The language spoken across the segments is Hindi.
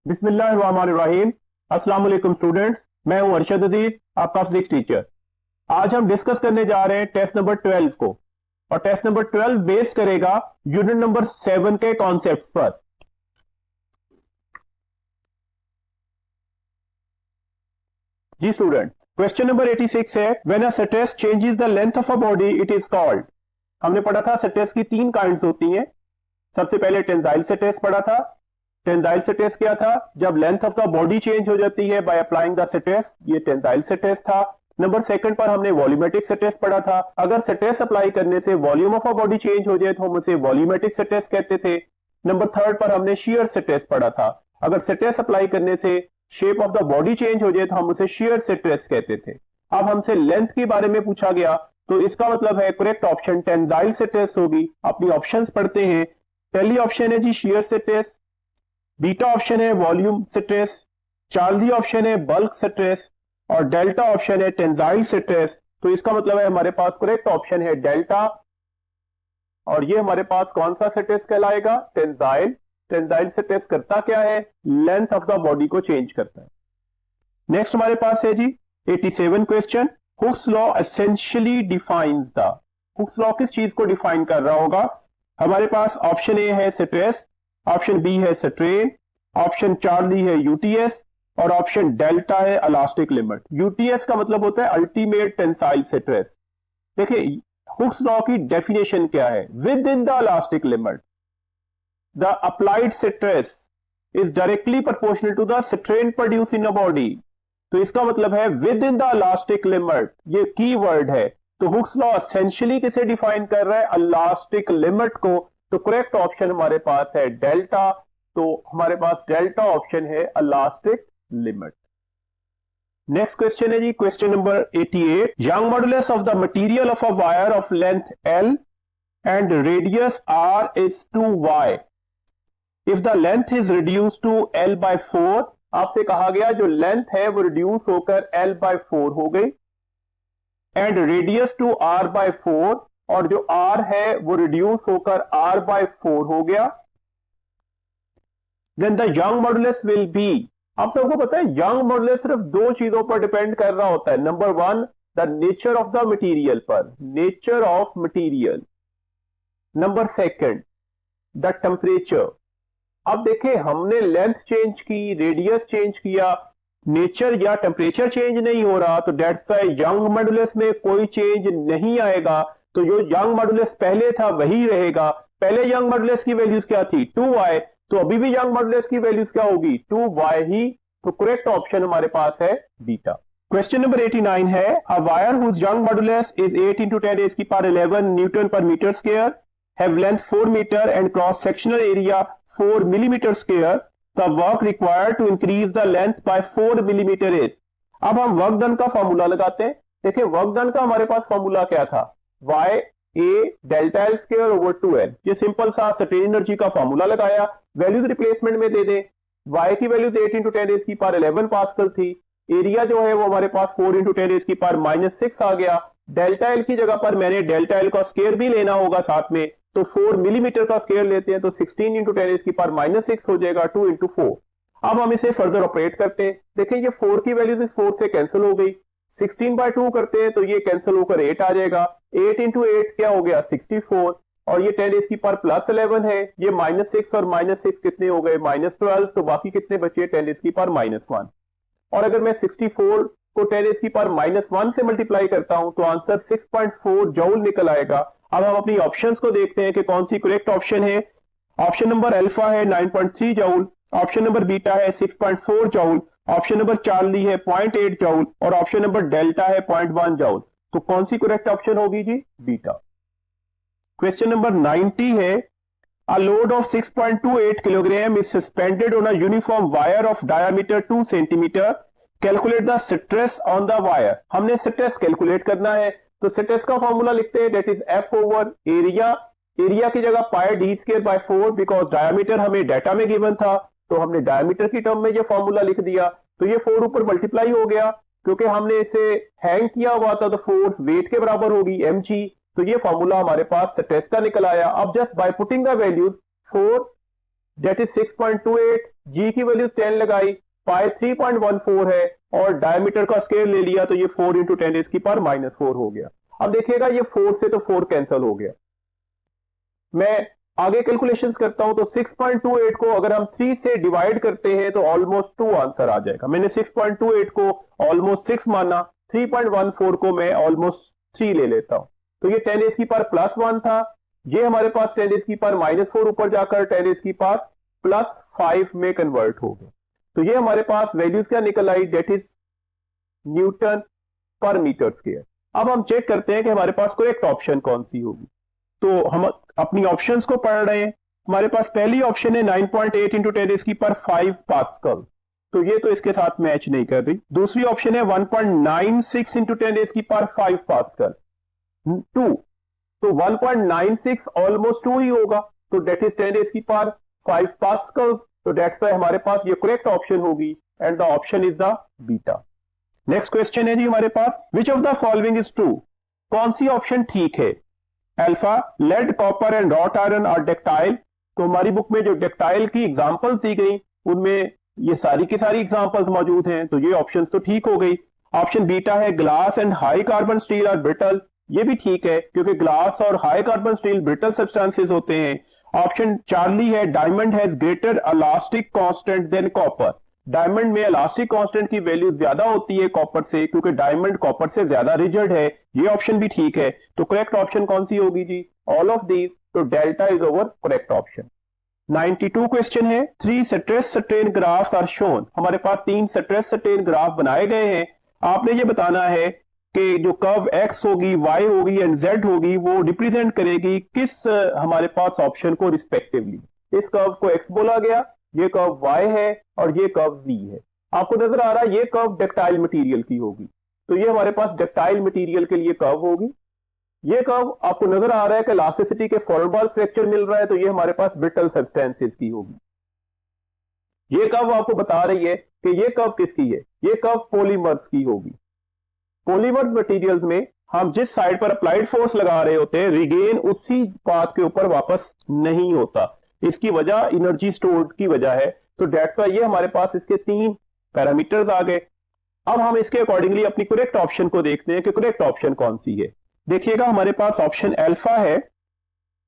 बिस्मिल्लाहिर्रहमानिर्रहीम। अस्सलाम वालेकुम स्टूडेंट्स, मैं हूं अरशद अजीज, आपका फिजिक्स टीचर। आज हम डिस्कस करने जा रहे हैं टेस्ट नंबर 12 को, और टेस्ट नंबर 12 बेस करेगा यूनिट नंबर 7 के कॉन्सेप्ट पर। जी स्टूडेंट, क्वेश्चन नंबर 86 है, when a stress changes the length of a body it is called. हमने पढ़ा था स्ट्रेस की तीन काइंड्स होती हैं। सबसे पहले टेंसाइल स्ट्रेस पढ़ा था। टेंसाइल स्ट्रेस क्या था? जब length of the body change हो जाती है बाय अप्लाइंग द स्ट्रेस, ये टेंसाइल स्ट्रेस था। नंबर सेकंड पर हमने वॉल्यूमेट्रिक स्ट्रेस पढ़ा था। अगर स्ट्रेस अप्लाई करने से volume of a body change हो जाए तो हम उसे वॉल्यूमेट्रिक स्ट्रेस कहते थे। नंबर थर्ड पर हमने शियर स्ट्रेस पढ़ा था। अगर स्ट्रेस अप्लाई करने से shape of the body change हो जाए तो हम उसे शियर स्ट्रेस कहते थे। अब हमसे लेंथ के बारे में पूछा गया तो इसका मतलब है करेक्ट ऑप्शन टेंसाइल स्ट्रेस होगी। अपनी ऑप्शंस पढ़ते हैं। पहली ऑप्शन है जी शियर स्ट्रेस, बीटा ऑप्शन है वॉल्यूम स्ट्रेस, चार्ली ऑप्शन है बल्क स्ट्रेस, और डेल्टा ऑप्शन है टेंसाइल स्ट्रेस। तो इसका मतलब है हमारे पास करेक्ट ऑप्शन है डेल्टा, और ये हमारे पास कौन सा स्ट्रेस कहलाएगा? टेंसाइल। टेंसाइल स्ट्रेस करता क्या है? लेंथ ऑफ द बॉडी को चेंज करता है। नेक्स्ट हमारे पास है जी 87 question, hooks law essentially defines the. Hooke's law किस चीज को डिफाइन कर रहा होगा? हमारे पास ऑप्शन ए है स्ट्रेस, ऑप्शन बी है स्ट्रेन, ऑप्शन चार्ली है यूटीएस, और ऑप्शन डेल्टा है इलास्टिक लिमिट। यूटीएस का मतलब होता है अल्टीमेट टेंसाइल स्ट्रेस। देखिए हुक्स लॉ की डेफिनेशन क्या है? With in the elastic limit the applied stress is directly proportional to the strain produce in a body. तो इसका मतलब है with in the elastic limit, ये की वर्ड है। तो हुक्स लॉ एसेंशियली किसे डिफाइन कर रहा है? इलास्टिक लिमिट को। तो करेक्ट ऑप्शन हमारे पास है डेल्टा। तो हमारे पास डेल्टा ऑप्शन है इलास्टिक लिमिट। नेक्स्ट क्वेश्चन है जी question number 88, Young modulus of the material of a wire of length L and radius R is 2y if the length is reduce to L by 4। आपसे कहा गया जो लेंथ है वो रिड्यूस होकर L by 4 हो गई, and radius to R by 4, और जो R है वो रिड्यूस होकर R by 4 हो गया। Then the Young modulus will be. आप सबको पता है यंग मॉडुलस सिर्फ दो चीजों पर डिपेंड कर रहा होता है। Number one, the nature of the material पर, nature of material. Number second, the temperature. अब देखें हमने लेंथ चेंज की, रेडियस चेंज किया, नेचर या टेम्परेचर चेंज नहीं हो रहा, तो दैट्स व्हाई यंग मॉडुलस में कोई चेंज नहीं आएगा। तो जो यंग मॉडुलस पहले था वही रहेगा। पहले यंग मॉडुलस की वैल्यूज क्या थी? 2y, तो अभी भी यंग मॉडुलस की वैल्यूज क्या होगी? 2y ही। तो करेक्ट ऑप्शन हमारे पास है बीटा। क्वेश्चन नंबर 89 है, a wire whose Young modulus is 8 × 10⁻11 newton per metre square, have length 4 metre and cross sectional area 4 millimetre square, the work required to increase the length by 4 millimetre is. अब हम वर्क डन का फॉर्मूला लगाते हैं। देखिए वर्क डन का हमारे पास फॉर्मूला क्या था? y a delta L square over 2l। ये सिंपल सा स्ट्रेन एनर्जी का फॉर्मूला लगाया, वैल्यूज रिप्लेसमेंट में दे दें। y की वैल्यूज 8 × 10⁻11 पास्कल थी, एरिया जो है वो हमारे पास 4 × 10⁻6 आ गया। डेल्टा एल की जगह पर मैंने डेल्टा एल का स्क्वायर भी लेना होगा साथ में, तो 4 मिलीमीटर का स्क्वायर लेते हैं तो 16 × 10⁻6 हो जाएगा, 2 × 4। अब हम इसे फर्दर ऑपरेट करते हैं। देखें ये 4 की वैल्यूज इस 4 से कैंसिल हो गई, 16/2 करते हैं तो ये कैंसिल होकर 8 आ जाएगा। 8 × 8 क्या हो गया? 64, और ये 10⁻+11 है, ये -6 और -6 कितने हो गए? -12। तो बाकी कितने बचे? 10⁻1। और अगर मैं 64 को 10⁻1 से मल्टीप्लाई करता हूं तो आंसर 6.4 जूल निकल आएगा। अब हम अपनी ऑप्शंस को देखते हैं कि कौन सी करेक्ट ऑप्शन है। ऑप्शन नंबर अल्फा है 9.3 जूल, ऑप्शन नंबर बीटा है 6.4 जूल, ऑप्शन नंबर चार्ली है 0.8 जूल, और ऑप्शन नंबर डेल्टा है 0.1 जूल। तो कौन सी करेक्ट ऑप्शन होगी जी? बीटा। क्वेश्चन नंबर 90 है, a load of 6.28 kilogram is suspended on a uniform wire of diameter 2 centimetre, calculate the stress on the wire. हमने स्ट्रेस कैलकुलेट करना है, तो स्ट्रेस का फॉर्मूला लिखते हैं, that is F over area. Area की जगह पाई d²/4, बिकॉज डायामीटर हमें डाटा में गिवन था, तो हमने डायमीटर की टर्म में ये फॉर्मूला लिख दिया। तो ये 4 ऊपर मल्टीप्लाई हो गया, क्योंकि हमने इसे हैंग किया हुआ था तो फोर्स वेट के बराबर होगी mg। तो ये फॉर्मूला हमारे पास स्ट्रेस का निकल आया। अब just by putting the values 4 that is 6.28 जी की वैल्यू 10 लगाई, पाई 3.14 है और डायमीटर का स्केयर ले लिया तो ये 4 इंटू 10⁻⁻⁴ हो गया। अब देखिएगा ये 4 से तो 4 कैंसिल हो गया। मैं आगे कैलकुलेशंस करता हूं तो 6.28 को अगर हम 3 से डिवाइड करते हैं तो ऑलमोस्ट 2 आंसर आ जाएगा। मैंने 6.28 को ऑलमोस्ट 6 माना, 3.14 को मैं ऑलमोस्ट 3 ले लेता हूं तो ये 10⁻+1 था। ये हमारे पास 10⁻⁻4 ऊपर जाकर 10⁻+5 में कन्वर्ट हो गया। तो ये हमारे पास वैल्यूज क्या निकल आई, date is Newton per metre square. अब हम चेक करते हैं कि हमारे पास करेक्ट ऑप्शन कौन सी होगी। तो हम अपनी ऑप्शंस को पढ़ रहे हैं। हमारे पास पहली ऑप्शन है 9.8 इंटू 10⁻5 पास्कल, तो ये तो इसके साथ मैच नहीं कर रही। दूसरी ऑप्शन है 1.96 इंटू 10⁻5 पास्कल 2, तो 1.96 ऑलमोस्ट 2 ही होगा, तो डेट इज 10⁻5 पास्कल, तो डेट्स हमारे पास ये करेक्ट ऑप्शन होगी and the option is the beta. Next question है जी हमारे पास, which of the following is true, कौन सी ऑप्शन ठीक है। Alpha, lead, copper and wrought iron are ductile. तो हमारी बुक में जो डक्टाइल की एग्जांपल्स दी गई उनमें ये सारी की सारी एग्जांपल्स मौजूद हैं, तो ये ऑप्शंस तो ठीक हो गई। ऑप्शन बीटा है glass and high carbon steel are brittle, ये भी ठीक है क्योंकि ग्लास और high carbon steel brittle substances होते हैं। ऑप्शन चार्ली है diamond has greater elastic constant than copper, diamond में इलास्टिक कांस्टेंट की वैल्यू ज्यादा होती है कॉपर से क्योंकि डायमंड कॉपर से ज्यादा रिजिड है, ये ऑप्शन भी ठीक है। तो करेक्ट ऑप्शन कौन सी होगी जी, ऑल ऑफ दीज, तो delta is over correct option. 92 question है, 3 stress strain graphs are shown. हमारे पास 3 स्ट्रेस स्ट्रेन ग्राफ बनाए गए हैं। आपने ये बताना है कि जो कर्व x होगी, y होगी एंड z होगी वो रिप्रेजेंट करेगी किस हमारे पास ऑप्शन को रिस्पेक्टिवली। इस कर्व को x बोला गया, ये कर्व y है और ये कर्व z है। आपको नजर आ रहा है ये कर्व डक्टाइल मटेरियल की होगी, तो ये हमारे पास डक्टाइल मटेरियल के लिए कर्व होगी। ये कर्व आपको नजर आ रहा है कि इलास्टिसिटी के फॉर्मल फ्रैक्चर मिल रहा है, तो ये हमारे पास ब्रिटल सब्सटेंसेस की होगी। ये कर्व आपको बता रही है कि ये कर्व किसकी है, ये कर्व पॉलीमर्स की होगी। पॉलीमर्स मटेरियल्स में हम जिस साइड पर अप्लाइड फोर्स लगा रहे होते हैं रिगेन उसी पाथ के ऊपर वापस नहीं होता, इसकी वजह एनर्जी स्टोर्ड की वजह है। तो डेट्स व्हाई ये हमारे पास इसके 3 पैरामीटर्स आ गए। अब हम इसके अकॉर्डिंगली अपनी करेक्ट ऑप्शन को देखते हैं कि करेक्ट ऑप्शन कौन सी है। देखिएगा हमारे पास ऑप्शन अल्फा है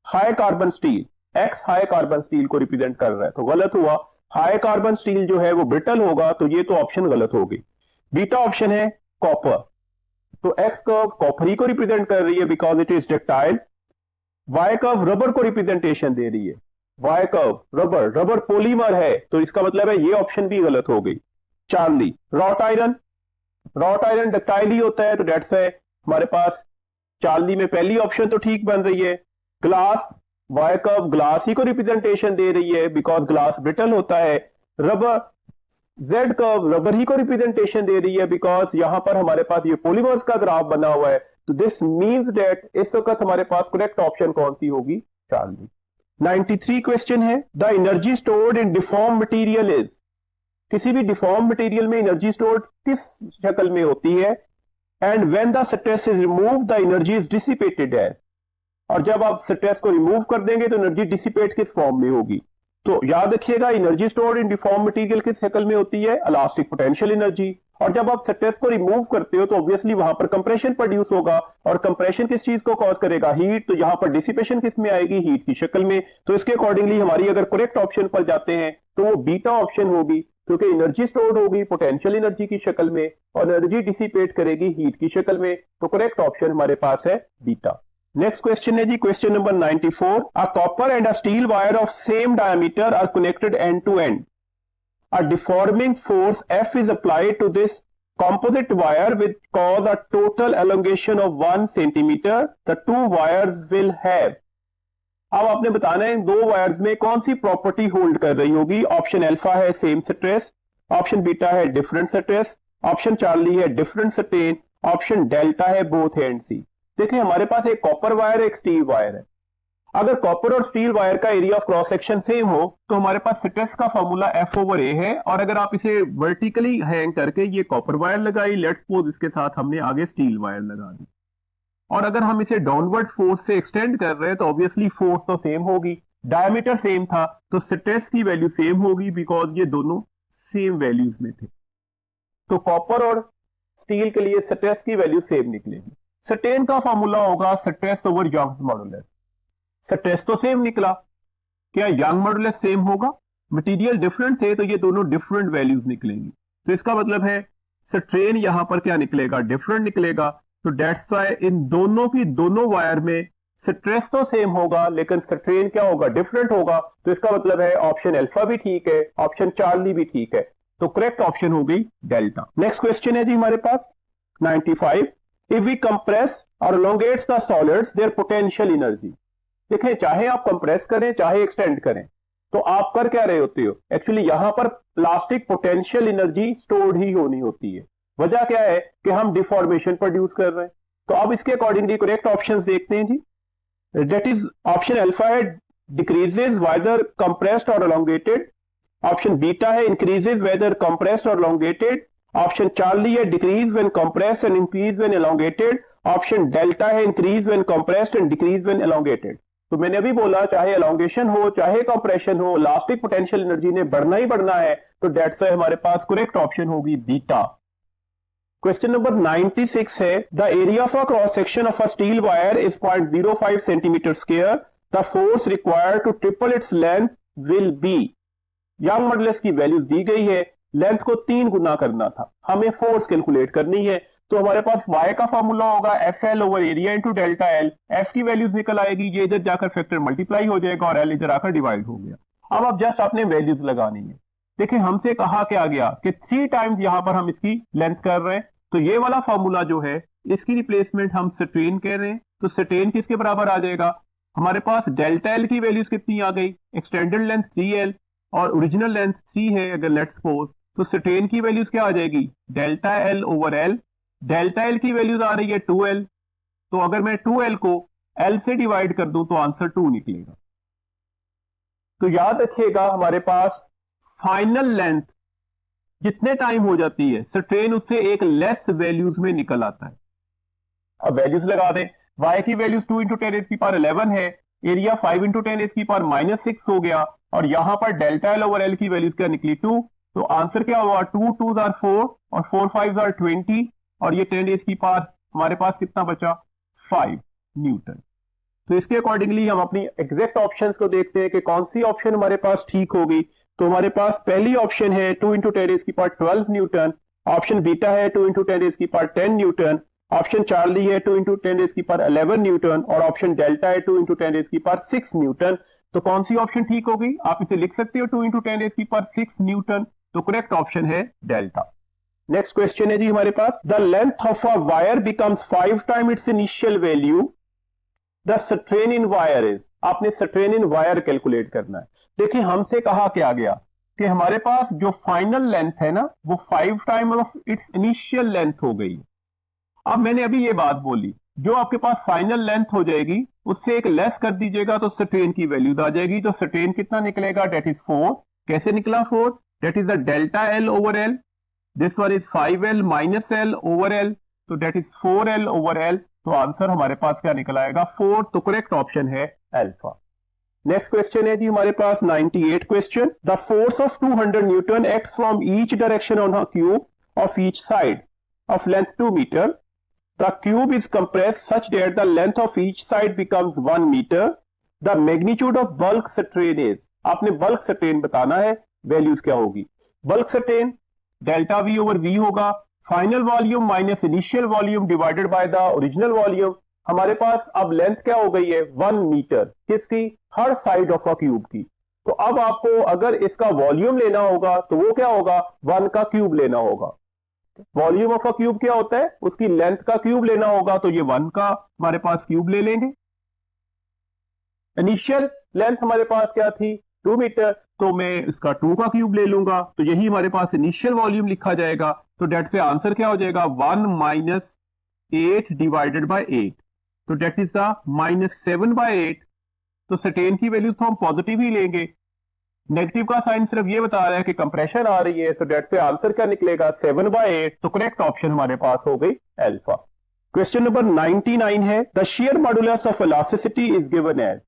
high carbon steel, x high carbon steel को रिप्रेजेंट कर रहा है, तो गलत हुआ। हाई कार्बन स्टील जो है वो ब्रिटल होगा, तो ये तो ऑप्शन गलत हो गई। बीटा ऑप्शन है कॉपर, तो एक्स कर्व कॉपर ही को रिप्रेजेंट कर रही है because it is ductile. Y curve rubber को रिप्रेजेंटेशन दे रही है, Y curve rubber, rubber polymer है, तो इसका मतलब है ये ऑप्शन भी गलत हो गई। Charlie, wrought iron, wrought iron ductile ही होता है, तो डेट्स है हमारे पास चार्ली में पहली ऑप्शन तो ठीक बन रही है। ग्लास, वाई कर्व ग्लास ही को रिप्रेजेंटेशन दे रही है बिकॉज ग्लास ब्रिटल होता है। रबर, जेड कर्व रबर ही को रिप्रेजेंटेशन दे रही है बिकॉज यहां पर हमारे पास ये पॉलीमर्स का ग्राफ बना हुआ है, तो दिस मींस दैट इस वक्त हमारे पास करेक्ट ऑप्शन कौन सी होगी, चार्ली। 93 क्वेश्चन है, the energy stored in deform material is. किसी भी डिफॉर्म मटेरियल में एनर्जी स्टोर्ड किस शक्ल में होती है। And when the stress is remove the energy is dissipated as, और जब आप स्ट्रेस को रिमूव कर देंगे तो एनर्जी डिसिपेट किस फॉर्म में होगी। तो याद रखिएगा energy stored in deform material किस शक्ल में होती है, इलास्टिक पोटेंशियल एनर्जी। और जब आप स्ट्रेस को रिमूव करते हो तो ऑब्वियसली वहां पर कंप्रेशन प्रोड्यूस होगा, और कंप्रेशन किस चीज को कॉज करेगा, हीट, तो यहां पर डिसिपेशन किस में आएगी, हीट की शक्ल में। तो इसके अकॉर्डिंगली हमारी अगर करेक्ट ऑप्शन पर जाते हैं तो वो बीटा ऑप्शन होगी, क्योंकि एनर्जी स्टोर्ड होगी पोटेंशियल एनर्जी की शक्ल में और एनर्जी डिसिपेट करेगी हीट की शक्ल में, तो करेक्ट ऑप्शन हमारे पास है बीटा। नेक्स्ट क्वेश्चन है जी question number 94, a copper and a steel wire of same diameter are connected end to end, a deforming force F is applied to this composite wire which cause a total elongation of 1 centimeter, the two wires will have। अब आपने बताना है इन दो वायर्स में कौन सी प्रॉपर्टी होल्ड कर रही होगी। ऑप्शन अल्फा है सेम स्ट्रेस, ऑप्शन बीटा है डिफरेंट स्ट्रेस, ऑप्शन चार्ली है डिफरेंट स्ट्रेन, ऑप्शन डेल्टा है बोथ एंड सी। देखिए हमारे पास एक कॉपर वायर है, एक स्टील वायर है। अगर कॉपर और स्टील वायर का area of cross section same हो तो हमारे पास स्ट्रेस का फॉर्मूला F/A है, और अगर आप इसे वर्टिकली हैंग करके ये कॉपर वायर लगाई, लेट्स सपोज इसके साथ हमने आगे स्टील वायर लगा दी, और अगर हम इसे डाउनवर्ड फोर्स से एक्सटेंड कर रहे हैं तो ऑब्वियसली फोर्स तो सेम होगी, डायमीटर सेम था तो स्ट्रेस की वैल्यू सेम होगी बिकॉज ये दोनों सेम वैल्यूज में थे। तो कॉपर और स्टील के लिए स्ट्रेस की वैल्यू सेम निकलेगी। स्ट्रेन का फॉर्मूला होगा stress over Young's modulus. Stress तो सेम निकला, क्या यंग मॉडुलस सेम होगा? मटेरियल डिफरेंट थे तो ये दोनों डिफरेंट वैल्यूज निकलेंगी। तो इसका मतलब है स्ट्रेन यहां पर क्या निकलेगा? डिफरेंट निकलेगा। तो डेट्स वाई इन दोनों की दोनों वायर में स्ट्रेस तो सेम होगा लेकिन स्ट्रेन क्या होगा? डिफरेंट होगा। तो इसका मतलब है ऑप्शन अल्फा भी ठीक है, ऑप्शन चार्ली भी ठीक है। तो करेक्ट ऑप्शन हो गई डेल्टा। नेक्स्ट क्वेश्चन है जी हमारे पास 95। If we compress or elongates the solids their potential energy. देखें, चाहे आप कंप्रेस करें चाहे एक्सटेंड करें तो आप कर क्या रहे होते हो? एक्चुअली यहां पर प्लास्टिक पोटेंशियल एनर्जी स्टोर्ड ही होनी होती है। वजह क्या है कि हम डिफॉर्मेशन प्रोड्यूस कर रहे हैं। तो अब इसके अकॉर्डिंगली करेक्ट ऑप्शंस देखते हैं जी। दैट इज ऑप्शन अल्फा है decreases whether compressed or elongated. Option beta है increases whether compressed or elongated. Option Charlie है decrease when compressed and increase when elongated. Option delta है increase when compressed and decrease when elongated. तो मैंने अभी बोला चाहे एलोंगेशन हो चाहे कंप्रेशन हो, इलास्टिक पोटेंशियल एनर्जी ने बढ़ना ही बढ़ना है। तो डेट्स हमारे पास करेक्ट ऑप्शन होगी बीटा। क्वेश्चन नंबर 96 है the area of a cross section of a steel wire is 0.05 centimetre square. The force required to triple its length will be. Young modulus की वैल्यूज दी गई है, लेंथ को 3 गुना करना था, हमें फोर्स कैलकुलेट करनी है। तो हमारे पास y का फॉर्मूला होगा F L over area into delta L. F की वैल्यूज निकल आएगी, ये इधर जाकर फैक्टर मल्टीप्लाई हो जाएगा और एल इधर आकर डिवाइड हो गया। अब आप जस्ट आपने वैल्यूज लगानी है। देखिए हमसे कहा क्या गया कि 3 टाइम्स यहां पर हम इसकी लेंथ कर रहे हैं। तो ये वाला फॉर्मूला जो है इसकी रिप्लेसमेंट हम स्ट्रेन कह रहे हैं। तो स्ट्रेन किसके बराबर आ जाएगा? हमारे पास डेल्टा एल की वैल्यूज कितनी आ गई? एक्सटेंडेड लेंथ 3l और ओरिजिनल लेंथ 3 है अगर लेट्स सपोज। तो स्ट्रेन की वैल्यूज क्या आ जाएगी? Delta L over L. Delta L की वैल्यूज आ रही है 2l। तो अगर मैं 2l को l से डिवाइड कर दूं तो आंसर 2 निकलेगा। तो याद रखिएगा हमारे पास फाइनल लेंथ जितने टाइम हो जाती है स्ट्रेन उससे एक लेस वैल्यूज में निकल आता है। अब वैल्यूज लगा दें। y की वैल्यूज 2 इंटू 10 की पावर 11 है, एरिया 5 इंटू 10 की पावर -6 हो गया और यहां पर डेल्टा एल ओवर एल की वैल्यूज क्या निकली? 2। तो आंसर क्या हुआ? 2 2s are 4 और 4 5s are 20 और ये 10 की पावर हमारे पास कितना बचा? 5 न्यूटन। तो इसके अकॉर्डिंगली हम अपनी एग्जैक्ट ऑप्शंस को देखते हैं कि कौन सी ऑप्शन हमारे पास ठीक होगी। तो हमारे पास पहली ऑप्शन है 2 इंटू 10 की पावर 12 न्यूटन। ऑप्शन बीटा है 2 इंटू 10 की पावर 10 न्यूटन। ऑप्शन चार्ली है 2 इंटू 10 की पावर 11 न्यूटन और ऑप्शन डेल्टा है 2 इंटू 10 की पावर 6 न्यूटन। तो कौन सी ऑप्शन ठीक होगी? आप इसे लिख सकते हो 2 इंटू 10 की पावर 6 न्यूटन। तो करेक्ट ऑप्शन है डेल्टा। नेक्स्ट क्वेश्चन है जी हमारे पास the length of a wire becomes 5 time its initial value the strain in wire is. आपने स्ट्रेन इन वायर कैलकुलेट करना है। देखिए हमसे कहा क्या गया कि हमारे पास जो फाइनल लेंथ है ना वो 5 time of its initial length हो गई। अब मैंने अभी ये बात बोली, जो आपके पास फाइनल लेंथ हो जाएगी उससे एक लेस कर दीजिएगा तो स्ट्रेन की वैल्यूज आ जाएगी। तो स्ट्रेन कितना निकलेगा? That is 4। कैसे निकला 4? That is the delta L over L. This one is 5l minus L over L. तो that is 4l over L. तो आंसर हमारे पास क्या निकल आएगा? 4। तो करेक्ट ऑप्शन है अल्फा। नेक्स्ट क्वेश्चन है जी हमारे पास 98 question the force of 200 newton acts from each direction on a cube of each side of length 2 metre. The cube is compressed such that the length of each side becomes 1 metre. The magnitude of bulk strain is. आपने बल्क स्ट्रेन बताना है, वैल्यूज क्या होगी? Bulk strain delta V over V होगा। Final volume minus initial volume divided by the original volume. हमारे पास अब लेंथ क्या हो गई है? 1 मीटर। किसकी? हर साइड ऑफ अ क्यूब की। तो अब आपको अगर इसका वॉल्यूम लेना होगा तो वो क्या होगा? 1 का क्यूब लेना होगा। वॉल्यूम ऑफ अ क्यूब क्या होता है? उसकी लेंथ का क्यूब लेना होगा। तो ये 1 का हमारे पास क्यूब ले लेंगे। इनिशियल लेंथ हमारे पास क्या थी? 2 मीटर। तो मैं इसका 2 का क्यूब ले लूंगा तो यही हमारे पास इनिशियल वॉल्यूम लिखा जाएगा। तो डेट से आंसर क्या हो जाएगा? 1 माइनस 8 डिवाइडेड बाय 8। तो डेट इज द -7/8। तो स्ट्रेन की वैल्यूज तो हम पॉजिटिव ही लेंगे। नेगेटिव का साइन सिर्फ ये बता रहा है कि कंप्रेशन आ रही है। तो डेट से आंसर क्या निकलेगा? 7/8। तो करेक्ट ऑप्शन हमारे पास हो गई अल्फा। क्वेश्चन नंबर 99 है the shear modulus of elasticity is given as.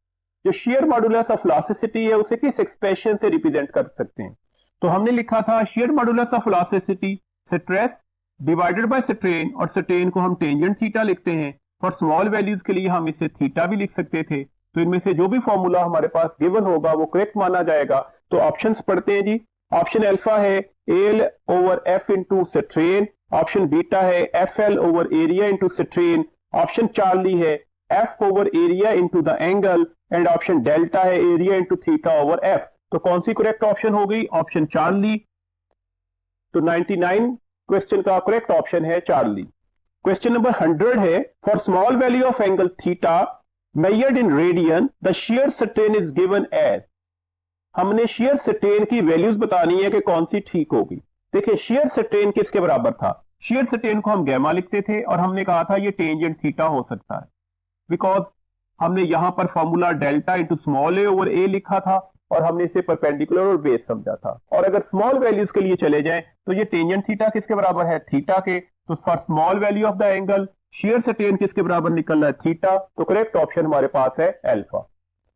जो shear modulus of elasticity है उसे किस एक्सप्रेशन से रिप्रेजेंट कर सकते हैं? तो हमने लिखा था shear modulus of elasticity stress divided by strain, और स्ट्रेन को हम टेंजेंट थीटा लिखते हैं। फॉर स्मॉल वैल्यूज के लिए हम इसे थीटा भी लिख सकते थे। तो इनमें से जो भी फॉर्मूला हमारे पास गिवन होगा वो करेक्ट माना जाएगा। तो ऑप्शंस पढ़ते हैं जी। ऑप्शन अल्फा है L over F into strain, option beta है F L over area into strain, option Charlie है F over area into the angle, and option delta है area into theta over F. तो कौन सी करेक्ट ऑप्शन हो गई? Option Charlie. तो 99 क्वेश्चन का करेक्ट ऑप्शन है चार्ली। क्वेश्चन नंबर 100 है for small value of angle theta measured in radian the shear strain is given as. हमने शियर स्ट्रेन की वैल्यूज बतानी है कि कौन सी ठीक होगी। देखिए शियर स्ट्रेन किसके बराबर था? शियर स्ट्रेन को हम गैमा लिखते थे और हमने कहा था ये टेंजेंट थीटा हो सकता है, बिकॉज हमने यहां पर फॉर्मूला डेल्टा इंटू स्मॉल ए ओवर ए लिखा था और हमने इसे परपेंडिकुलर और बेस समझा था। और अगर स्मॉल वैल्यूज के लिए चले जाएं तो ये टेंजेंट थीटा किसके बराबर है? थीटा के। तो for small value of the angle shear strain किसके बराबर निकल रहा है? थीटा। तो करेक्ट ऑप्शन हमारे पास है अल्फा।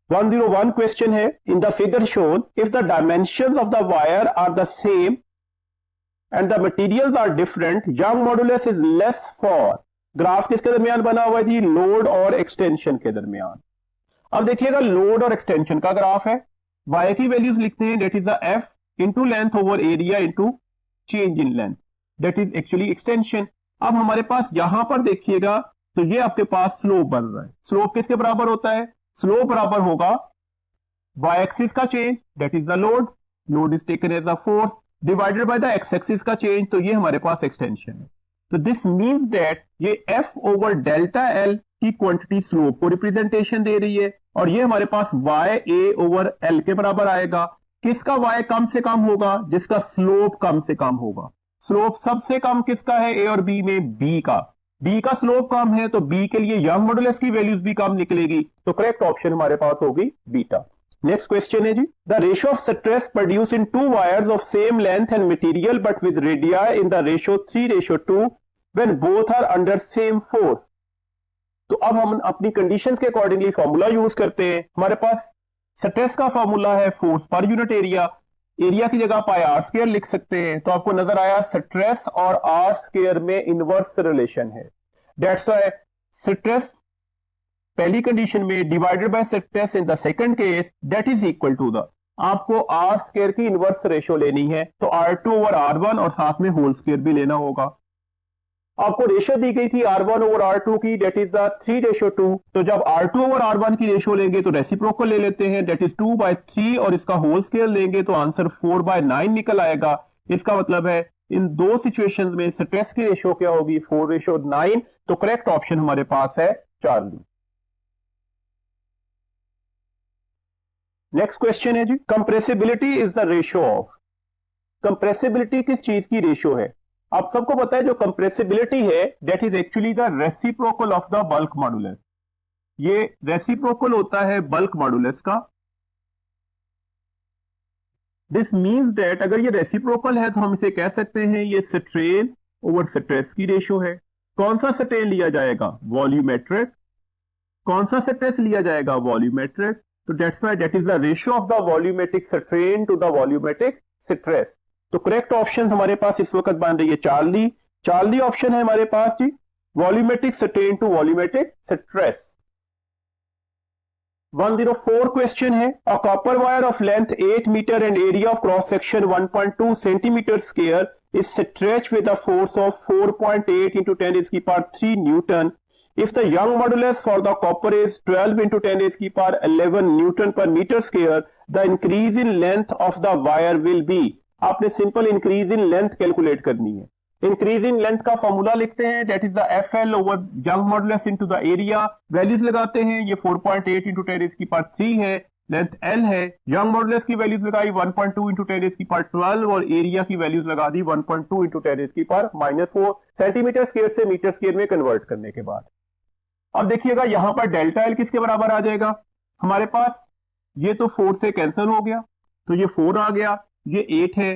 101 क्वेश्चन है in the figure shown if the dimensions of the wire are the same and the materials are different Young modulus is less for. Graph किसके दरमियान बना हुआ है जी? लोड और एक्सटेंशन के दरमियान। अब देखिएगा लोड और एक्सटेंशन का ग्राफ है। वाई की वैल्यूज लिखते हैं that is the F into length over area into change in length, that is actually extension. अब हमारे पास यहां पर देखिएगा तो ये आपके पास स्लोप बन रहा है। स्लोप किसके बराबर होता है? स्लोप बराबर होगा वाई एक्सिस का change that is the load, load is taken as a force, divided by the X axis का चेंज, तो ये हमारे पास एक्सटेंशन है। तो दिस मींस दैट ये एफ ओवर डेल्टा एल की क्वांटिटी स्लोप को रिप्रेजेंटेशन दे रही है और ये हमारे पास वाई ए ओवर एल के बराबर आएगा। किसका वाई कम से कम होगा? जिसका स्लोप कम से कम होगा। स्लोप सबसे कम किसका है? ए और बी में बी का। बी का स्लोप कम है तो बी के लिए यंग मॉडुलस की वैल्यूज भी कम निकलेगी। तो करेक्ट ऑप्शन हमारे पास होगी बीटा। नेक्स्ट क्वेश्चन है जी the ratio of stress produce in two wires of same length and material but with radii in the ratio 3:2 when both are under same force. तो अब हम अपनी कंडीशंस के अकॉर्डिंगली फॉर्मूला यूज करते हैं। हमारे पास स्ट्रेस का फॉर्मूला है force per unit area, area की जगह आप आर स्क्वायर लिख सकते हैं। तो आपको नजर आया स्ट्रेस और आर स्क्वायर में इनवर्स रिलेशन है। दैट्स व्हाई स्ट्रेस पहली कंडीशन में divided by stress in the second case that is equal to the, आपको आर स्क्वायर की इनवर्स रेशियो लेनी है तो R2 ओवर R1 और साथ में होल स्क्वायर भी लेना होगा। आपको रेशियो दी गई थी R1 ओवर R2 की दैट इज द 3:2। तो जब R2 ओवर R1 की रेशियो लेंगे तो रेसिप्रोकल ले लेते हैं दैट इज 2/3 और इसका होल स्क्वायर लेंगे तो आंसर 4/9 निकल आएगा। इसका मतलब है इन दो सिचुएशंस में स्ट्रेस की रेशियो क्या होगी? 4:9। तो करेक्ट ऑप्शन हमारे पास है चार्ली। नेक्स्ट क्वेश्चन है जी compressibility is the ratio of. Compressibility किस चीज की रेशियो है? आप सबको पता है जो कंप्रेसिबिलिटी है that is actually the reciprocal of the bulk modulus. ये रेसिप्रोकल होता है बल्क मॉडुलस का। दिस मींस दैट अगर ये रेसिप्रोकल है तो हम इसे कह सकते हैं ये स्ट्रेन ओवर स्ट्रेस की रेशियो है। कौन सा स्ट्रेन लिया जाएगा? वॉल्यूमेट्रिक। कौन सा स्ट्रेस लिया जाएगा? वॉल्यूमेट्रिक। तो that's why that is the ratio of the volumetric strain to the volumetric stress. तो करेक्ट ऑप्शन हमारे पास इस वक्त बन रही है चार्ली। चार्ली ऑप्शन है हमारे पास जी volumetric strain to volumetric stress. 104 question है a copper wire of length 8 metre and area of cross section 1.2 centimetre square is stretch with a force of 4.8 into 10⁻³ newton. If the Young modulus for the copper is 12 into 10⁻11 Newton per meter square, the increase in length of the wire will be। आपने simple increase in length calculate करनी है। इंक्रीज इन लेंथ का फॉर्मूला लिखते हैं that is the FL over young modulus into the area. Values लगाते हैं ये 4.8 into 10⁻³ है, लेंथ L है। यंग मॉडुलस की वैल्यूज लगाई 1.2 into 10⁻12 और एरिया की वैल्यूज लगा दी 1.2 into 10⁻⁴ सेंटीमीटर स्क्वायर से मीटर स्क्वायर में कन्वर्ट करने के बाद। अब देखिएगा यहां पर डेल्टा L किसके बराबर आ जाएगा? हमारे पास ये तो 4 से कैंसिल हो गया तो ये 4 आ गया, ये 8 है,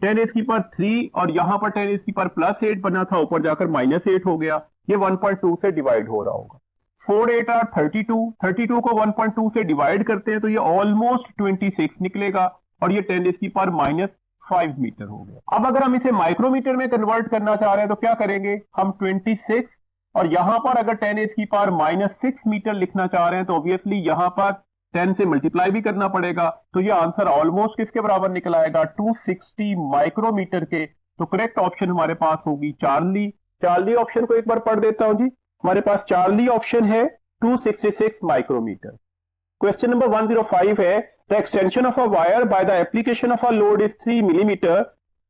10⁻³ और यहां पर 10⁻+8 बना था ऊपर जाकर -8 हो गया, ये 1.2 से डिवाइड हो रहा होगा। 4 8 आर 32, 32 को 1.2 से डिवाइड करते हैं तो ये ऑलमोस्ट 26 निकलेगा और ये 10⁻⁵ मीटर हो गया। अब अगर हम इसे माइक्रोमीटर में कन्वर्ट करना चाह रहे हैं तो क्या करेंगे, हम 26 और यहां पर अगर 10⁻⁻6 मीटर लिखना चाह रहे हैं तो ऑब्वियसली यहां पर 10 से मल्टीप्लाई भी करना पड़ेगा, तो ये आंसर ऑलमोस्ट किसके बराबर निकल आएगा, 260 माइक्रोमीटर के। तो करेक्ट ऑप्शन हमारे पास होगी चार्ली। चार्ली ऑप्शन को एक बार पढ़ देता हूं जी, हमारे पास चार्ली ऑप्शन है 266 माइक्रोमीटर। क्वेश्चन नंबर 105 है, the extension of a wire by the application of a load is 3 millimetre,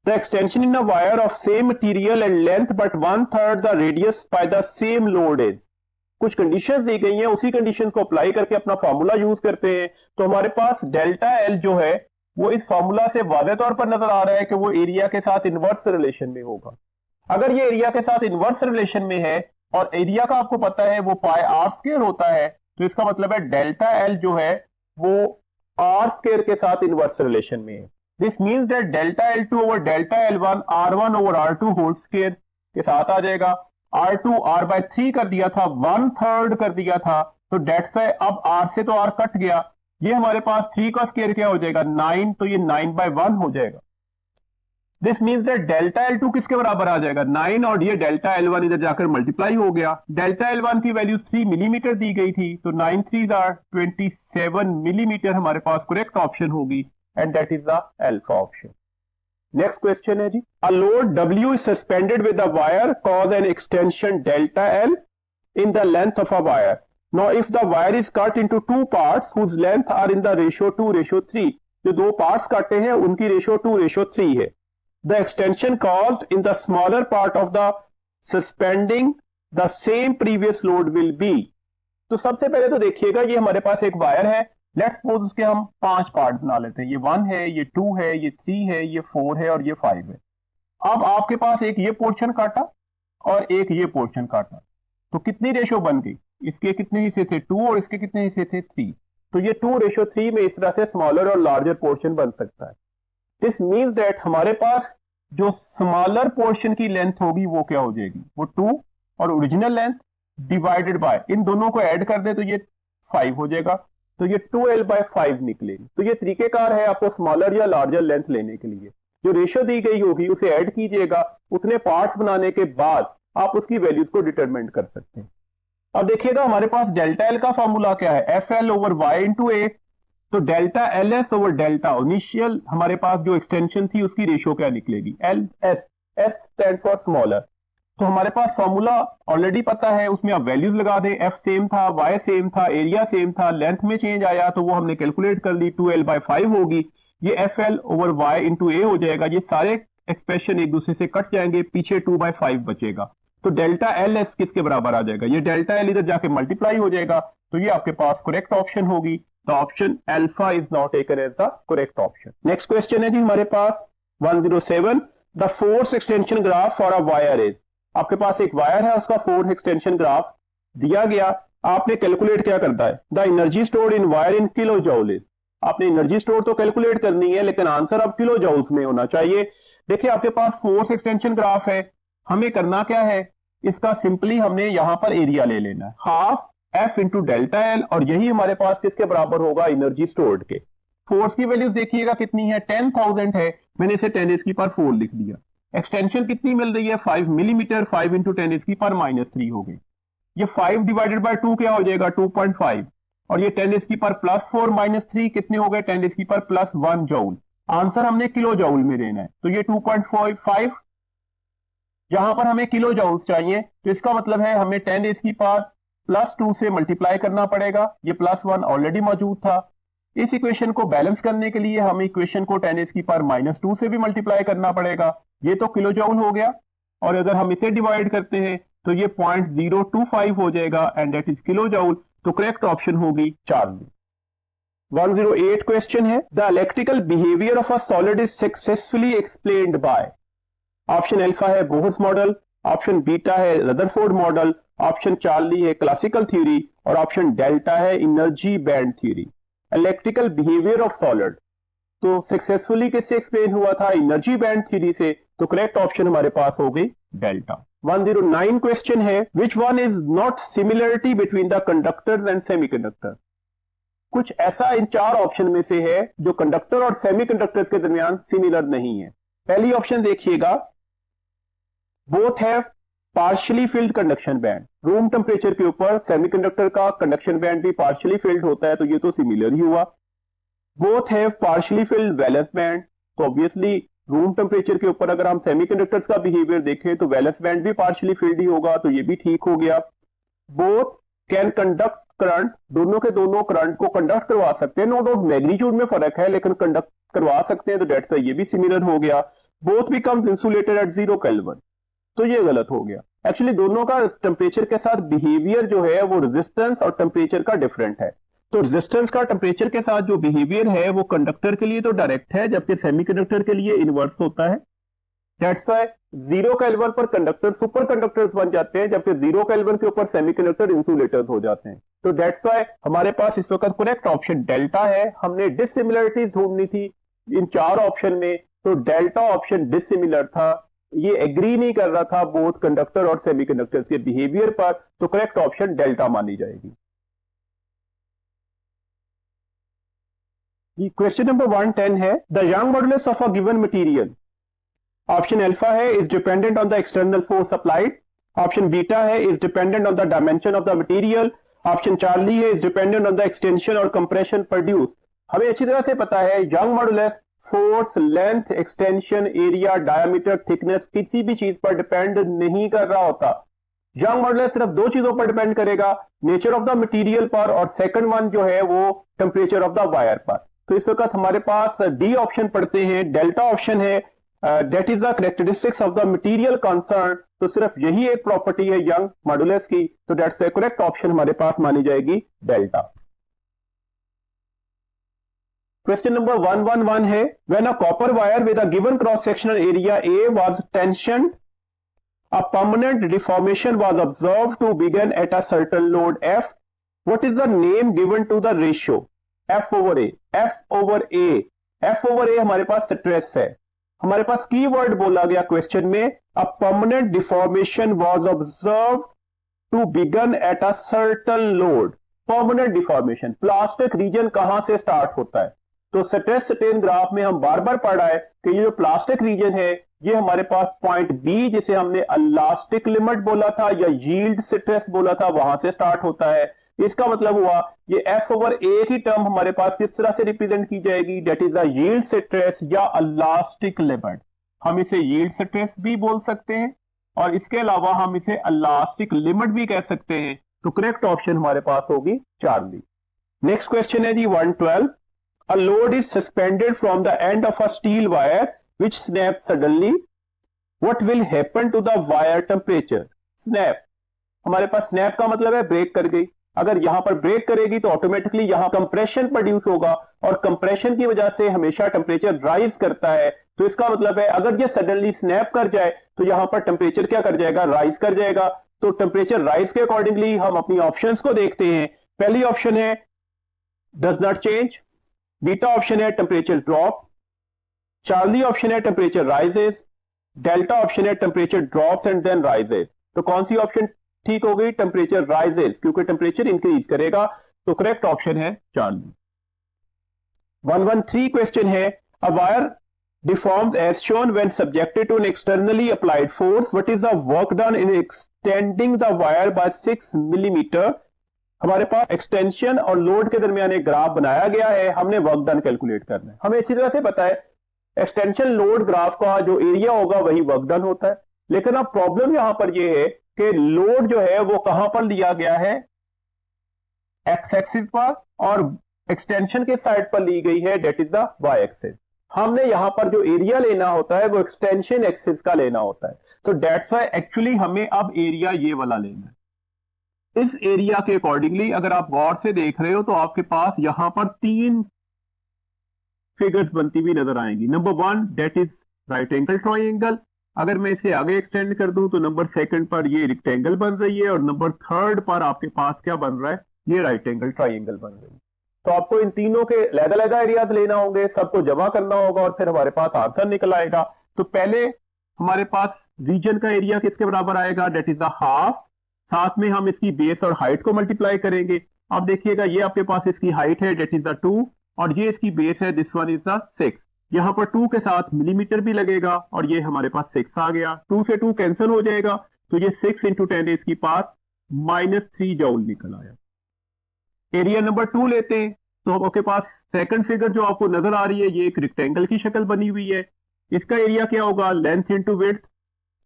the extension in a wire of same material and length but 1/3 the radius by the same load is. कुछ कंडीशंस दी गई हैं, उसी कंडीशंस को अप्लाई करके अपना फॉर्मूला यूज करते हैं। तो हमारे पास डेल्टा एल जो है वो इस फॉर्मूला से वाज़ेह तौर पर नजर आ रहा है कि वो एरिया के साथ इनवर्स रिलेशन में होगा। अगर ये एरिया के साथ इनवर्स रिलेशन में है और एरिया का आपको पता है वो पाई आर स्क्वायर होता है, तो इसका मतलब है डेल्टा एल जो है वो आर स्क्वायर के साथ इनवर्स रिलेशन में है। This means that delta L two over delta L one R1 over R2 whole square के साथ आ जाएगा। R2 R/3 कर दिया था, 1/3 कर दिया था, तो डेट्स है अब R से तो R कट गया, ये हमारे पास 3 का स्क्वायर क्या हो जाएगा 9, तो ये 9/1 हो जाएगा। This means that delta L2 किसके बराबर आ जाएगा 9 और ये डेल्टा L1 इधर जाकर मल्टीप्लाई हो गया। डेल्टा L1 की वैल्यू 3 मिलीमीटर दी गई थी, तो 9 3 आर 27 मिलीमीटर हमारे पास करेक्ट ऑप्शन होगी and that is the alpha option. Next question है जी, a load W is suspended with a wire cause an extension delta L in the length of a wire. Now if the wire is cut into two parts whose length are in the ratio 2:3, जो दो पार्ट्स काटे हैं उनकी रेशियो 2:3 है। The extension caused in the smaller part of the suspending the same previous load will be। तो सबसे पहले तो देखिएगा ये हमारे पास एक वायर है, लेट्स सपोज उसके हम 5 पार्ट बना लेते हैं, ये 1 है, ये 2 है, ये 3 है, ये 4 है और ये 5 है। अब आपके पास एक ये पोर्शन काटा और एक ये पोर्शन काटा, तो कितनी रेशियो बन गई, इसके कितने हिस्से थे 2 और इसके कितने हिस्से थे 3, तो ये 2:3 में इस तरह से स्मॉलर और लार्जर पोर्शन बन सकता है। दिस मींस दैट हमारे पास जो स्मॉलर पोर्शन की लेंथ होगी वो क्या हो जाएगी, वो 2 और ओरिजिनल लेंथ डिवाइडेड बाय, इन दोनों को ऐड कर दे तो ये 5 हो जाएगा, तो ये 2L/5 निकलेगी। तो ये तरीकेकार है आपको स्मॉलर या लार्जर लेंथ लेने के लिए, जो रेशियो दी गई होगी उसे ऐड कीजिएगा, उतने पार्ट्स बनाने के बाद आप उसकी वैल्यूज को डिटरमिन कर सकते हैं। अब देखिएगा हमारे पास डेल्टा एल का फॉर्मूला क्या है, FL over Y into A, तो delta LS over delta initial हमारे पास जो एक्सटेंशन थी उसकी रेशियो क्या निकलेगी, LS, S stand for smaller. तो हमारे पास फॉर्मूला ऑलरेडी पता है, उसमें आप वैल्यूज लगा दें, F सेम था, Y सेम था, एरिया सेम था, लेंथ में चेंज आया तो वो हमने कैलकुलेट कर ली, 2L/5 होगी, ये FL over Y into A हो जाएगा। ये सारे एक्सप्रेशन एक दूसरे से कट जाएंगे, पीछे 2/5 बचेगा, तो डेल्टा LS किसके बराबर आ जाएगा, ये डेल्टा L इधर जाके मल्टीप्लाई हो जाएगा, तो ये आपके पास करेक्ट ऑप्शन होगी। The option alpha is not taken as the correct option. Next question है जी हमारे पास 107, the force extension graph for a wire is. आपके पास एक वायर है, उसका फोर्स एक्सटेंशन ग्राफ दिया गया, आपने कैलकुलेट क्या करता है, the energy stored in wire in kilo joule is. आपने एनर्जी स्टोर तो कैलकुलेट करनी है लेकिन आंसर अब किलो जूल्स में होना चाहिए। देखिए आपके पास फोर्स एक्सटेंशन ग्राफ है, हमें करना क्या है, इसका सिंपली हमने यहां पर एरिया ले लेना है, half F into delta L, और यही हमारे पास किसके बराबर होगा, एनर्जी स्टोर्ड के। फोर्स की वैल्यूज देखिएगा कितनी है, 10,000 है, मैंने इसे 10⁻⁴ लिख दिया। एक्सटेंशन कितनी मिल रही है 5 मिलीमीटर, 5 इंटू 10⁻³ हो गई। ये 5 डिवाइडेड बाय 2 क्या हो जाएगा 2.5, और ये 10⁻⁴ - 3 कितने हो गए 10⁻+1 जूल। आंसर हमने किलो जूल में देना है, तो ये 2.5, यहां पर हमें किलो जूल्स चाहिए, तो इसका मतलब है हमें 10⁻+2 से मल्टीप्लाई करना पड़ेगा, ये +1 ऑलरेडी मौजूद था। इस इक्वेशन को बैलेंस करने के लिए हम इक्वेशन को 10⁻⁻2 से भी मल्टीप्लाई करना पड़ेगा, ये तो किलो जूल हो गया, और अगर हम इसे डिवाइड करते हैं तो ये 0.025 हो जाएगा and that is kilo joule, तो करेक्ट ऑप्शन होगी चार्ली। 108 क्वेश्चन है, the electrical behaviour of a solid is successfully explained bye. Option alpha है बोहर्स मॉडल, ऑप्शन बीटा है रदरफोर्ड मॉडल, ऑप्शन चार्ली है क्लासिकल थ्योरी, और ऑप्शन डेल्टा है energy band theory. Electrical behaviour of solid तो सक्सेसफुली किससे एक्सप्लेन हुआ था, एनर्जी बैंड थ्योरी से, तो करेक्ट ऑप्शन हमारे पास हो गई डेल्टा। 109 क्वेश्चन है, which one is not similarity between the conductors and semiconductor. कुछ ऐसा इन चार ऑप्शन में से है जो कंडक्टर और सेमीकंडक्टर्स के दरमियान सिमिलर नहीं है। पहली ऑप्शन देखिएगा, both have partially field conduction band. Room temperature के ऊपर सेमीकंडक्टर का कंडक्शन बैंड भी पार्शियली फिल्ड होता है, तो ये तो सिमिलर ही हुआ। Both have partially field valence band, तो ऑब्वियसली रूम टेम्परेचर के ऊपर अगर हम सेमीकंडक्टर्स का बिहेवियर देखें तो वैलेंस बैंड भी पार्शियली फिल्ड ही होगा, तो ये भी ठीक हो गया। बोथ कैन कंडक्ट करंट, दोनों के दोनों करंट को कंडक्ट करवा सकते हैं, नो डाउट मैग्नीट्यूड में फर्क है लेकिन कंडक्ट करवा सकते हैं, तो डेट्स ये भी सिमिलर हो गया। Both becomes insulated at 0 kelvin, तो ये गलत हो गया। एक्चुअली दोनों का टेम्परेचर के साथ बिहेवियर जो है वो रेजिस्टेंस और टेम्परेचर का डिफरेंट है। तो रेजिस्टेंस का टेम्परेचर के साथ जो बिहेवियर है वो कंडक्टर के लिए तो डायरेक्ट है, जबकि सेमीकंडक्टर के लिए इनवर्स होता है। दैट्स व्हाई 0 केल्विन पर कंडक्टर सुपर कंडक्टर्स बन जाते हैं, जबकि 0 केल्विन के ऊपर सेमीकंडक्टर इंसुलेटर्स हो जाते हैं। तो दैट्स व्हाई हमारे पास इस वक्त करेक्ट ऑप्शन डेल्टा है। हमने डिसिमिलरिटीज ढूंढनी थी इन चार ऑप्शन में, तो डेल्टा ऑप्शन डिसिमिलर था, ये एग्री नहीं कर रहा था बोथ कंडक्टर और सेमीकंडक्टर्स के बिहेवियर पर, तो करेक्ट ऑप्शन डेल्टा मानी जाएगी। क्वेश्चन नंबर 110 है, the Young modulus of a given material, option alpha है is dependent on the external force applied, option beta है is dependent on the dimension of the material, option Charlie है is dependent on the extension or compression produce. हमें अच्छी तरह से पता है Young modulus force, length, extension, area, diameter, thickness किसी भी चीज पर डिपेंड नहीं कर रहा होता। यंग मॉडुलस सिर्फ दो चीजों पर डिपेंड करेगा, नेचर ऑफ द मटेरियल पर, और सेकंड वन जो है वो टेम्परेचर ऑफ द वायर पर। तो इस वक्त हमारे पास डी ऑप्शन पढ़ते हैं, डेल्टा ऑप्शन है, that is the characteristics of the material concern, तो सिर्फ यही एक प्रॉपर्टी है यंग मॉडुलस की, तो दैट्स द करेक्ट ऑप्शन हमारे पास मानी जाएगी डेल्टा। क्वेश्चन नंबर 111 है, when a copper wire with a given cross sectional area A was tensioned, a permanent deformation was observed to begin at a certain load F. What is the name given to the ratio F over A? F over A, F over A हमारे पास स्ट्रेस है। हमारे पास कीवर्ड बोला गया क्वेश्चन में, a permanent deformation was observed to begin at a certain load. permanent deformation, plastic region कहां से स्टार्ट होता है? तो स्ट्रेस स्ट्रेन ग्राफ में हम बार बार पढ़ा है कि ये जो प्लास्टिक रीजन है ये हमारे पास पॉइंट बी, जिसे हमने इलास्टिक लिमिट बोला था या यील्ड स्ट्रेस बोला था, वहां से स्टार्ट होता है। इसका मतलब हुआ ये एफ ओवर ए की टर्म हमारे पास किस तरह से रिप्रेजेंट की जाएगी, that is a yield stress या इलास्टिक लिमिट। हम इसे यील्ड स्ट्रेस भी बोल सकते हैं और इसके अलावा हम इसे इलास्टिक लिमिट भी कह सकते हैं। तो करेक्ट ऑप्शन हमारे पास होगी चार्ली। नेक्स्ट क्वेश्चन है जी 112, a load is suspended from the end of a steel wire which snaps suddenly. What will happen to the wire temperature? Snap, हमारे पास snap का मतलब है ब्रेक कर गई। अगर यहां पर ब्रेक करेगी तो ऑटोमेटिकली यहां कंप्रेशन प्रोड्यूस होगा और कंप्रेशन की वजह से हमेशा टेम्परेचर राइज करता है। तो इसका मतलब है अगर ये सडनली स्नैप कर जाए तो यहां पर टेम्परेचर क्या कर जाएगा, राइज कर जाएगा। तो टेम्परेचर राइज के अकॉर्डिंगली हम अपनी ऑप्शंस को देखते हैं। पहली ऑप्शन है does not change, beta option है टेम्परेचर ड्रॉप, चार्ली ऑप्शन है टेम्परेचर राइजेस, डेल्टा ऑप्शन है temperature drops and then rises. तो कौन सी ऑप्शन ठीक हो गई? टेम्परेचर राइजेस, क्योंकि टेम्परेचर इंक्रीज करेगा। तो करेक्ट ऑप्शन है चार्ली। 113 क्वेश्चन है, a wire deforms as shown when subjected to an externally applied force. What is the work done in extending the wire by 6 millimeter? हमारे पास एक्सटेंशन और लोड के दरमियान एक ग्राफ बनाया गया है, हमने वर्क डन कैलकुलेट करना है। हमें अच्छी तरह से पता है एक्सटेंशन लोड ग्राफ का जो एरिया होगा वही वर्क डन होता है। लेकिन अब प्रॉब्लम यहां पर यह है कि लोड जो है वो कहां पर लिया गया है, एक्स एक्सिस पर, और एक्सटेंशन के साइड पर ली गई है, that is the Y axis. हमने यहां पर जो एरिया लेना होता है वो एक्सटेंशन एक्सिस का लेना होता है। तो डेट्स व्हाई एक्चुअली हमें अब एरिया ये वाला लेना है। इस एरिया के अकॉर्डिंगली अगर आप गौर से देख रहे हो तो आपके पास यहां पर 3 फिगर्स बनती हुई नजर आएंगी। Number 1 that is right angle triangle. अगर मैं इसे आगे एक्सटेंड कर दूं तो नंबर 2 पर ये रेक्टेंगल बन रही है और नंबर 3 पर आपके पास क्या बन रहा है, ये राइट एंगल ट्राइंगल बन रही है। तो आपको इन तीनों के अलग-अलग एरियाज लेना होंगे, सबको जमा करना होगा और फिर हमारे पास आंसर निकल आएगा। तो पहले हमारे पास रीजन का एरिया किसके बराबर आएगा, डेट इज द हाफ, साथ में हम इसकी बेस और हाइट को मल्टीप्लाई करेंगे। अब देखिएगा ये आपके पास इसकी हाइट है डेट इज द 2 और ये इसकी बेस है, दिस वन इज द 6। यहाँ पर 2 के साथ मिलीमीटर भी लगेगा और ये हमारे पास 6 आ गया, 2 से 2 कैंसिल हो जाएगा, तो ये 6 इंटू 10 इसकी पावर -3 जूल निकल आया। एरिया नंबर 2 लेते हैं, तो आपके पास सेकंड फिगर जो आपको नजर आ रही है ये एक रेक्टेंगल की शक्ल बनी हुई है। इसका एरिया क्या होगा, लेंथ इंटू विड्थ।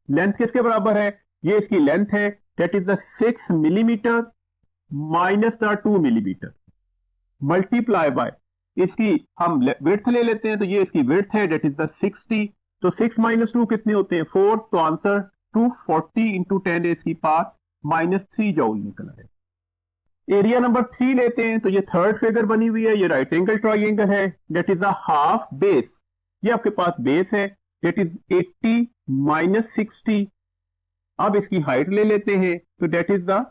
लेंथ किसके बराबर है, ये इसकी लेंथ है that is the 6 millimetre minus the 2 millimetre multiply by इसकी हम विड्थ ले लेते हैं, तो ये इसकी विड्थ है डेट इज द 60, तो 6 माइनस 2 कितने होते हैं 4, तो आंसर 240 इंटू 10 इसकी पावर -3 जूल निकला है। एरिया नंबर 3 लेते हैं, तो ये थर्ड फिगर बनी हुई है, ये राइट एंगल ट्राइंगल है that is the half base, ये आपके पास बेस है डेट इज 80 माइनस 60। अब इसकी हाइट ले लेते हैं, तो डेट इज द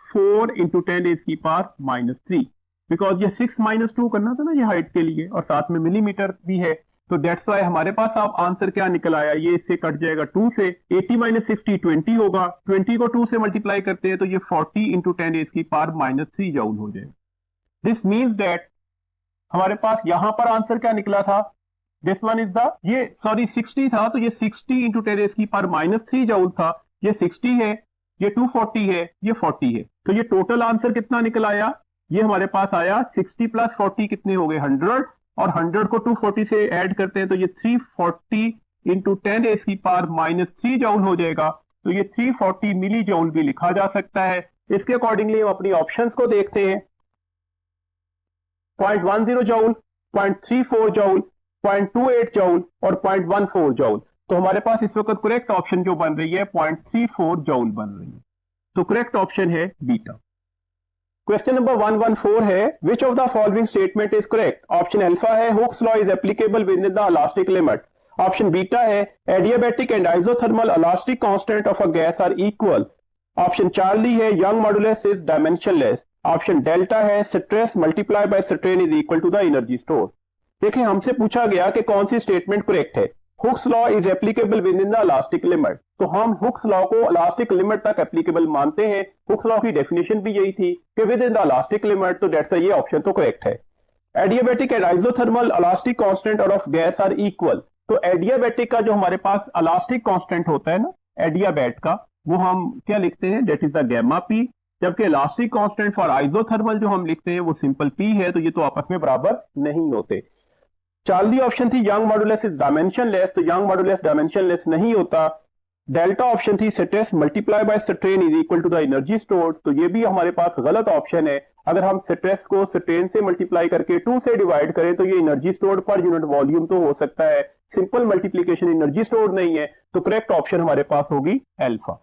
4 इंटू 10 इसकी पावर -3, बिकॉज ये 6 माइनस 2 करना था ना ये हाइट के लिए, और साथ में मिलीमीटर भी है, तो डेट्स वाई हमारे पास आप आंसर क्या निकल आया, ये इससे कट जाएगा 2 से, 80 माइनस 60 20 होगा, 20 को 2 से मल्टीप्लाई करते हैं तो ये 40 इंटू 10 इसकी पावर -3 जूल हो जाएगा। दिस मीन्स दैट हमारे पास यहां पर आंसर क्या निकला था, दिस वन इज द, ये सॉरी 60 था, तो ये 60 इंटू 10 इसकी पावर -3 जूल था, ये 60 है, ये 240 है, ये 40 है, तो ये टोटल आंसर कितना निकल आया, ये हमारे पास आया 60 प्लस 40 कितने हो गए 100, और 100 को 240 से ऐड करते हैं तो ये 340 इंटू 10 इसकी पावर -3 जूल हो जाएगा, तो ये 340 मिली जूल भी लिखा जा सकता है। इसके अकॉर्डिंगली हम अपनी ऑप्शंस को देखते हैं, 0.10 जूल, 0.34 जूल, 0.28 जूल और 0.14 जूल, तो हमारे पास इस वक्त करेक्ट ऑप्शन जो बन रही है 0.34 जूल बन रही है, तो करेक्ट ऑप्शन है बीटा। क्वेश्चन नंबर 114 है, which of the following statement is correct. Option alpha है Hooke's law is applicable with in the elastic limit, option beta है adiabatic and isothermal elastic constant of a gas are equal, option Charlie है Young modulus is dimensionless, option delta है stress multiply by strain is equal to the energy store. देखिए हमसे पूछा गया कि कौन सी स्टेटमेंट करेक्ट है, Hooke's law is applicable with in the elastic limit, तो हम हुक्स लॉ को इलास्टिक लिमिट तक एप्लीकेबल मानते हैं, हुक्स लॉ की डेफिनेशन भी यही थी कि with in the elastic limit, तो दैट्स ये ऑप्शन तो करेक्ट है। Adiabatic and isothermal elastic constant of gas are equal, तो एडियाबैटिक का जो हमारे पास इलास्टिक कांस्टेंट होता है ना एडियाबैट का, वो हम क्या लिखते हैं that is the gamma P, जबकि इलास्टिक कांस्टेंट फॉर आइसोथर्मल जो हम लिखते हैं वो सिंपल पी है, तो ये तो आपस में बराबर नहीं होते। चार्ली ऑप्शन थी यंग मॉडुलस इज डायमेंशनलेस, तो यंग मॉडुलस डायमेंशनलेस नहीं होता। डेल्टा ऑप्शन थी stress multiply by strain is equal to the energy stored, तो ये भी हमारे पास गलत ऑप्शन है। अगर हम स्ट्रेस को स्ट्रेन से मल्टीप्लाई करके 2 से डिवाइड करें तो ये energy stored per unit volume तो हो सकता है, सिंपल मल्टीप्लीकेशन एनर्जी स्टोर्ड नहीं है, तो करेक्ट ऑप्शन हमारे पास होगी अल्फा।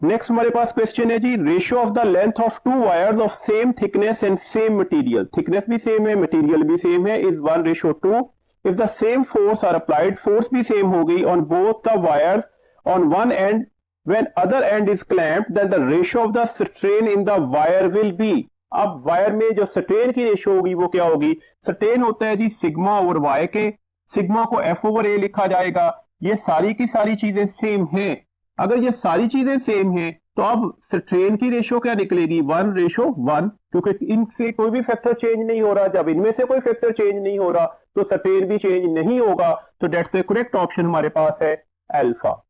नेक्स्ट हमारे पास क्वेश्चन है जी, ratio of the length of 2 wires of same thickness and same material, thickness भी सेम है मटेरियल भी सेम है, is 1:2। If the same force are applied, force भी सेम हो गई on both the wires on one end when other end is clamped, then the ratio of the strain in the wire will be. अब वायर में जो स्ट्रेन की रेशियो होगी वो क्या होगी, स्ट्रेन होता है जी सिग्मा ओवर वाई के, सिग्मा को F ओवर A लिखा जाएगा, ये सारी की सारी चीजें सेम हैं। अगर ये सारी चीजें सेम हैं तो अब स्ट्रेन की रेशियो क्या निकलेगी 1:1, क्योंकि इनसे कोई भी फैक्टर चेंज नहीं हो रहा, जब इनमें से कोई फैक्टर चेंज नहीं हो रहा तो स्ट्रेन भी चेंज नहीं होगा, तो दैट्स द करेक्ट ऑप्शन हमारे पास है अल्फा।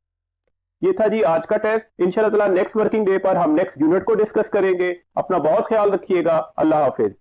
ये था जी आज का टेस्ट, इंशाल्लाह ताला नेक्स्ट वर्किंग डे पर हम नेक्स्ट यूनिट को डिस्कस करेंगे। अपना बहुत ख्याल रखिएगा, अल्लाह हाफिज।